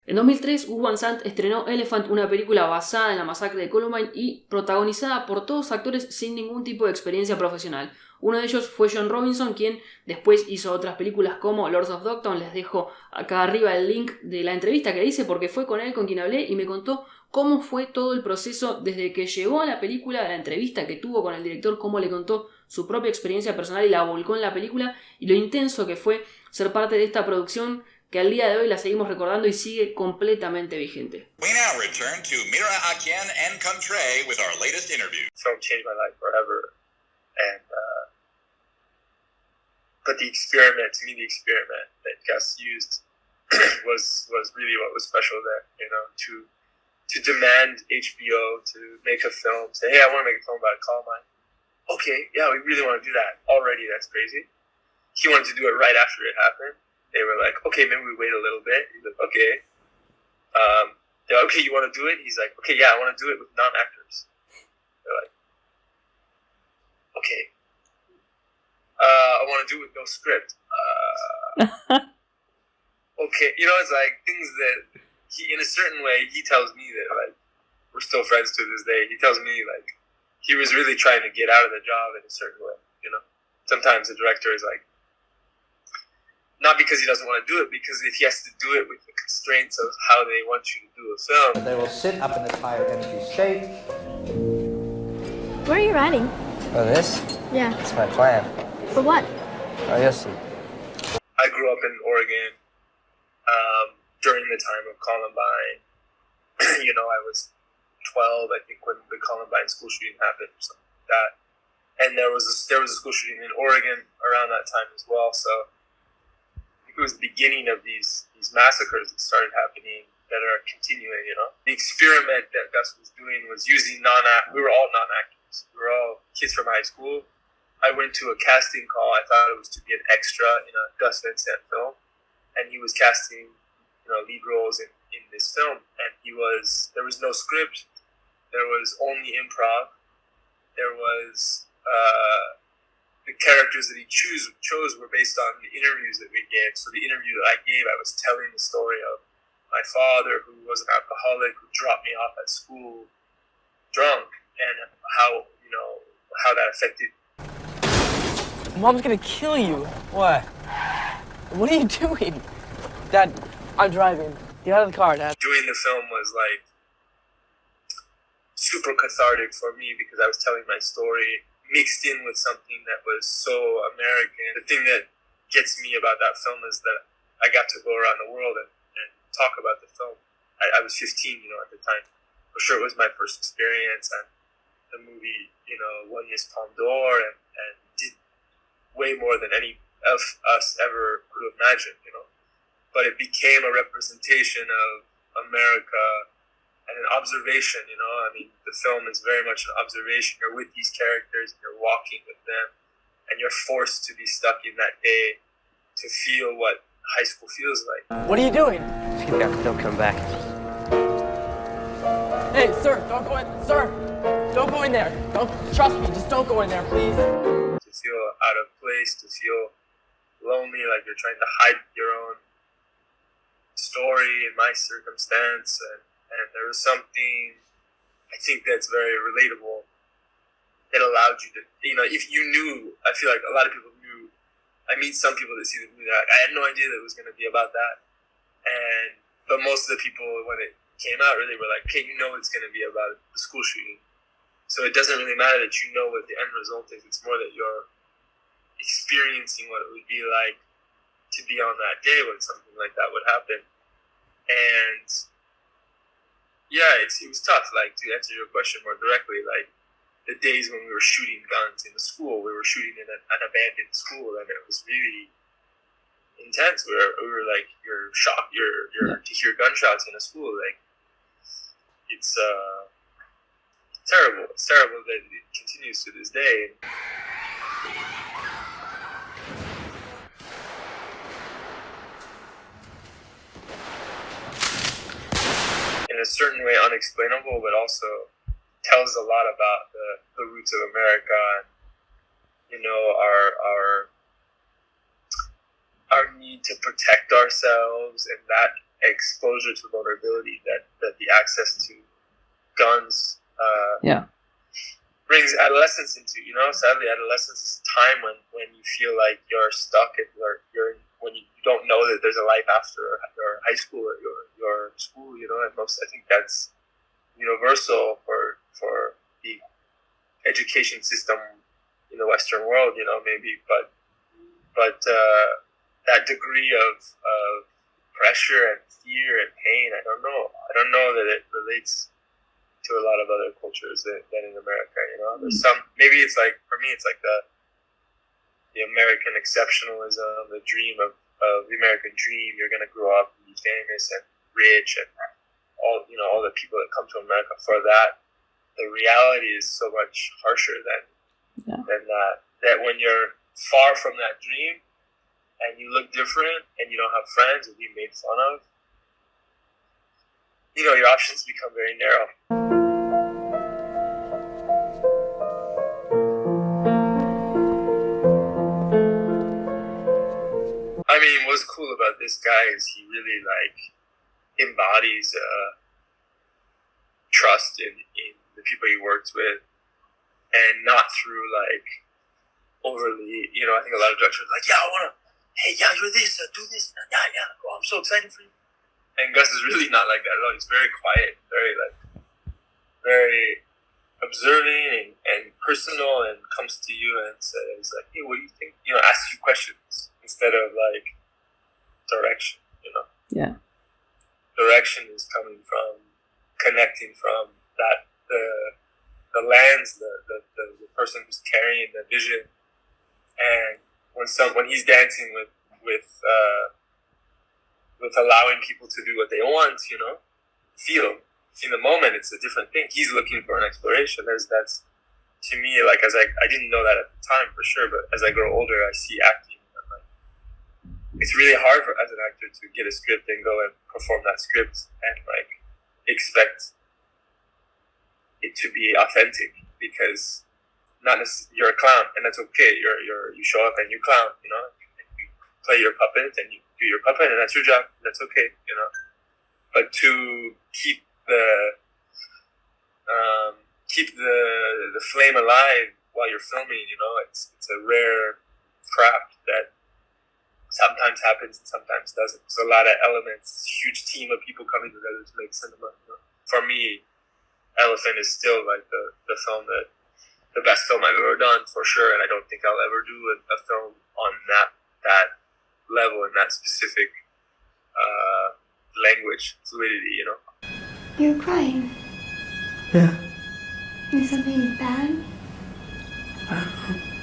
En 2003, Gus Van Sant estrenó Elephant, una película basada en la masacre de Columbine y protagonizada por todos actores sin ningún tipo de experiencia profesional. Uno de ellos fue John Robinson, quien después hizo otras películas como Lords of Dogtown. Les dejo acá arriba el link de la entrevista que hice porque fue con él con quien hablé y me contó cómo fue todo el proceso desde que llegó a la película, la entrevista que tuvo con el director, cómo le contó su propia experiencia personal y la volcó en la película, y lo intenso que fue ser parte de esta producción que al día de hoy la seguimos recordando y sigue completamente vigente. We now return to Mira Akien and Contre with our latest interview. Film changed my life forever, and but the experiment that Gus used was really what was special there. You know, to demand HBO to make a film, say, hey, I want to make a film about Columbine. Okay, yeah, we really want to do that. Already, that's crazy. He wanted to do it right after it happened. They were like, okay, maybe we wait a little bit. He's like, okay. They're like, okay, you want to do it? He's like, okay, yeah, I want to do it with non-actors. They're like, okay. I want to do it with no script. Okay, you know, it's like things that he, in a certain way, he tells me that, like, we're still friends to this day. He tells me, like, he was really trying to get out of the job in a certain way, you know? Sometimes the director is like, not because he doesn't want to do it, because if he has to do it with the constraints of how they want you to do a film. They will sit up in this higher energy state. Where are you riding? Oh, this? Yeah. It's my plan. For what? Oh, you'll see. I grew up in Oregon during the time of Columbine. You know, I was 12, I think, when the Columbine school shooting happened, or something like that. And there was a school shooting in Oregon around that time as well. So it was the beginning of these massacres that started happening that are continuing, you know. The experiment that Gus was doing was using we were all non-actors. We were all kids from high school. I went to a casting call. I thought it was to be an extra in a Gus Van Sant film. And he was casting, you know, lead roles in this film. And there was no script. There was only improv. There was, the characters that he chose were based on the interviews that we gave. So the interview that I gave, I was telling the story of my father, who was an alcoholic, who dropped me off at school drunk, and how that affected. Mom's gonna kill you. What? What are you doing? Dad, I'm driving. Get out of the car, Dad. Doing the film was like super cathartic for me because I was telling my story mixed in with something that was so American. The thing that gets me about that film is that I got to go around the world and talk about the film. I was 15, you know, at the time. For sure, it was my first experience, and the movie, you know, won Miss Palme d'Or and did way more than any of us ever could have imagined, you know. But it became a representation of America and an observation, you know. I mean, the film is very much an observation. You're with these characters, and you're walking with them, and you're forced to be stuck in that day to feel what high school feels like. What are you doing? Just get back. Don't come back. Hey, sir, don't go in. Sir, don't go in there. Don't trust me. Just don't go in there, please. To feel out of place, to feel lonely, like you're trying to hide your own story in my circumstance, and there was something I think that's very relatable. It allowed you to, you know, if you knew, I feel like a lot of people knew. I meet some people that see the movie, like, I had no idea that it was going to be about that. But most of the people, when it came out, really were like, okay, you know it's going to be about the school shooting. So it doesn't really matter that you know what the end result is. It's more that you're experiencing what it would be like to be on that day when something like that would happen. And yeah, it was tough. Like, to answer your question more directly, like the days when we were shooting guns in the school, we were shooting in an abandoned school, and it was really intense. We were like, you're shocked, you're to hear gunshots in a school. Like, it's terrible. It's terrible that it continues to this day. In a certain way unexplainable, but also tells a lot about the roots of America and, you know, our need to protect ourselves, and that exposure to vulnerability that the access to guns brings adolescence into. Sadly, adolescence is a time when you feel like you're stuck and you're when you don't know that there's a life after your high school or your school. And I think that's universal for the education system in the Western world. Maybe, but that degree of pressure and fear and pain, I don't know that it relates to a lot of other cultures than in America. There's some, maybe it's like, for me, it's like the American exceptionalism, the dream of the American dream. You're going to grow up and be famous and rich and all the people that come to America for that. The reality is so much harsher than that when you're far from that dream and you look different and you don't have friends and be made fun of, your options become very narrow. I mean, what's cool about this guy is he really embodies trust in the people he works with, and not through overly, I think a lot of directors are you're this, do this, oh, I'm so excited for you. And Gus is really not like that at all. He's very quiet, very observing and personal, and comes to you and says hey, what do you think? Asks you questions instead of direction. Yeah. Direction is coming from connecting from that the lens, the person who's carrying the vision, and when he's dancing with allowing people to do what they want, feel in the moment, it's a different thing. He's looking for an exploration. That's to me, as I didn't know that at the time for sure, but as I grow older, I see acting. It's really hard as an actor to get a script and go and perform that script and expect it to be authentic, because not necessarily you're a clown and that's okay. You show up and you clown, and you play your puppet and you do your puppet and that's your job. And that's okay, But to keep the flame alive while you're filming, it's a rare craft that sometimes happens and sometimes doesn't. There's a lot of elements, huge team of people coming together to make cinema. For me, Elephant is still the film the best film I've ever done for sure, and I don't think I'll ever do a film on that level and that specific language fluidity. You're crying. Yeah. Is something bad? I don't know.